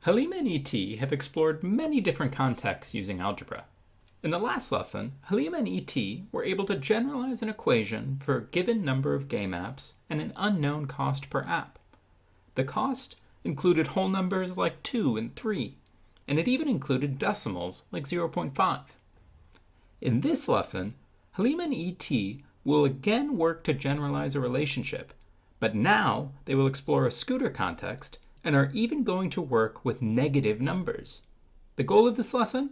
Haleemah and ET have explored many different contexts using algebra. In the last lesson, Haleemah and ET were able to generalize an equation for a given number of game apps and an unknown cost per app. The cost included whole numbers like 2 and 3, and it even included decimals like 0.5. In this lesson, Haleemah and ET will again work to generalize a relationship, but now they will explore a scooter context and are even going to work with negative numbers. The goal of this lesson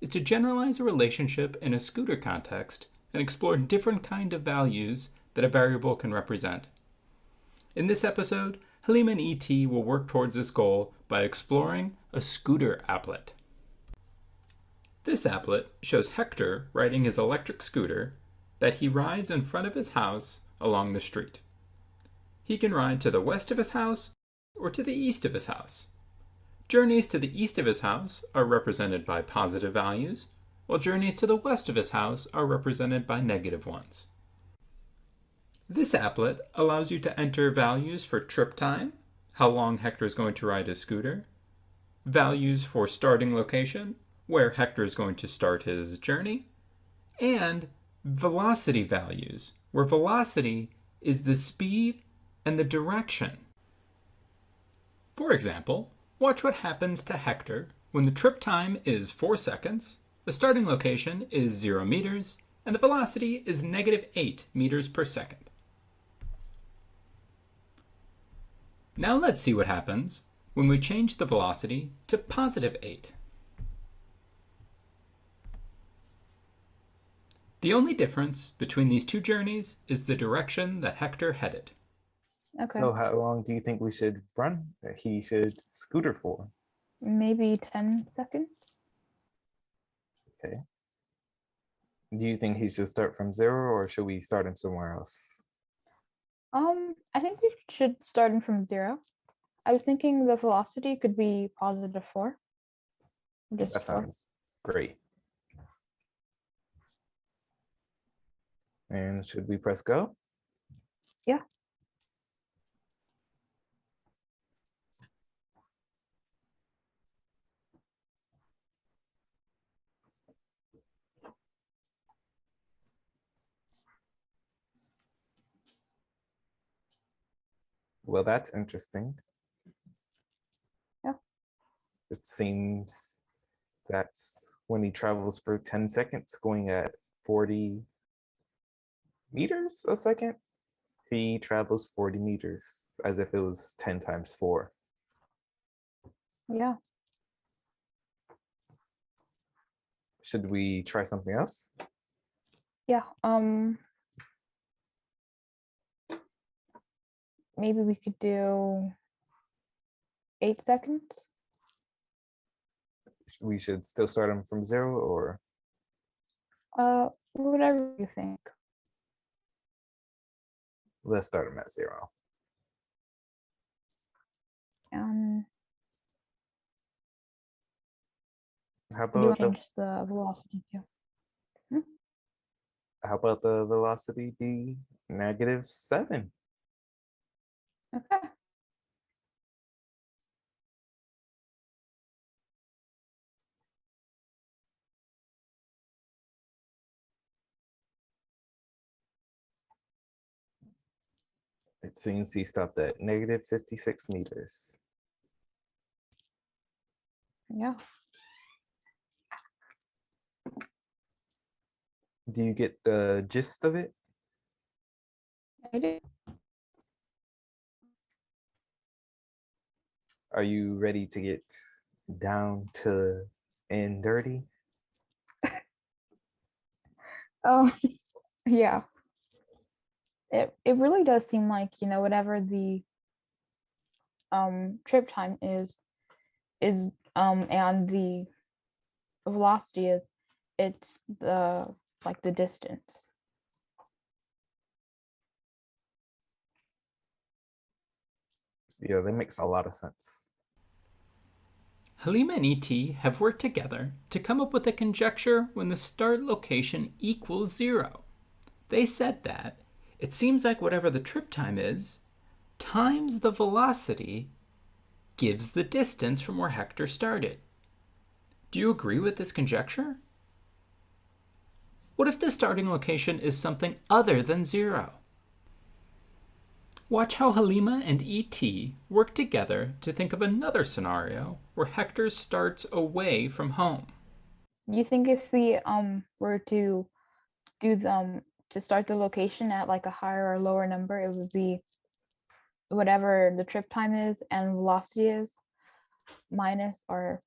is to generalize a relationship in a scooter context and explore different kinds of values that a variable can represent. In this episode, Haleemah and ET will work towards this goal by exploring a scooter applet. This applet shows Hector riding his electric scooter that he rides in front of his house along the street. He can ride to the west of his house or to the east of his house. Journeys to the east of his house are represented by positive values, while journeys to the west of his house are represented by negative ones. This applet allows you to enter values for trip time, how long Hector is going to ride his scooter, values for starting location, where Hector is going to start his journey, and velocity values, where velocity is the speed and the direction. For example, watch what happens to Hector when the trip time is 4 seconds, the starting location is 0 meters, and the velocity is -8 meters per second. Now let's see what happens when we change the velocity to +8. The only difference between these two journeys is the direction that Hector headed. Okay. So how long do you think we should run? He should scooter for? Maybe 10 seconds. Okay. Do you think he should start from 0 or should we start him somewhere else? I think we should start him from 0. I was thinking the velocity could be +4. Just That sounds great. And should we press go? Yeah. Well, that's interesting. Yeah. It seems that's when he travels for 10 seconds, going at 40 meters a second. He travels 40 meters as if it was 10 times 4. Yeah. Should we try something else? Yeah. Maybe we could do 8 seconds. We should still start him from 0 or? Whatever you think. Let's start him at 0. How Do you about change the velocity too? how about the velocity be -7? Okay. It seems he stopped at -56 meters. Yeah. Do you get the gist of it? I do. Are you ready to get down to and dirty? Oh, yeah. It really does seem like, whatever the trip time is and the velocity is, it's the distance. Yeah, that makes a lot of sense. Haleemah and ET have worked together to come up with a conjecture when the start location equals 0. They said that it seems like whatever the trip time is, times the velocity gives the distance from where Hector started. Do you agree with this conjecture? What if the starting location is something other than 0? Watch how Haleemah and ET work together to think of another scenario where Hector starts away from home. Do you think if we were to do to start the location at like a higher or lower number, it would be whatever the trip time is and velocity is minus or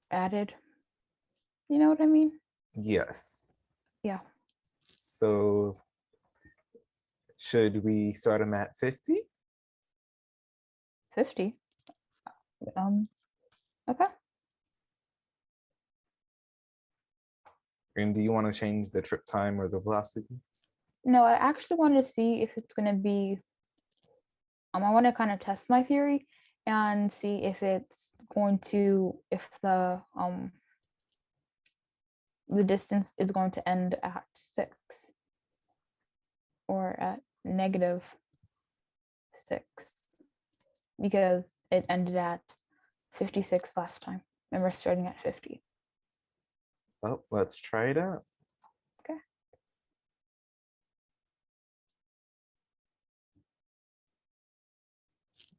added? You know what I mean? Yes. Yeah. So should we start them at 50? 50. Okay. And do you want to change the trip time or the velocity? No, I actually want to see if it's going to be, I want to kind of test my theory and see if it's going to, if the distance is going to end at 6 or at -6, because it ended at 56 last time and we're starting at 50. Well, let's try it out. Okay.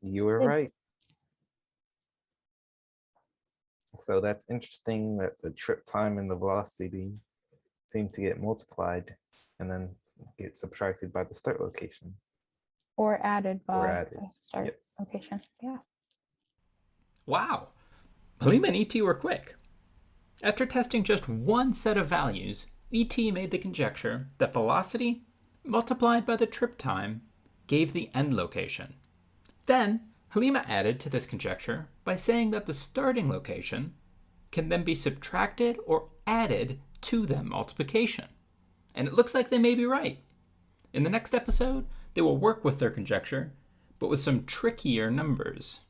You were Good. right. So that's interesting that the trip time and the velocity seem to get multiplied and then get subtracted by the start location. Or added by added, the start yes. location. Yeah. Wow! Haleemah and ET were quick. After testing just one set of values, ET made the conjecture that velocity multiplied by the trip time gave the end location. Then, Haleemah added to this conjecture by saying that the starting location can then be subtracted or added to that multiplication. And it looks like they may be right. In the next episode, they will work with their conjecture, but with some trickier numbers.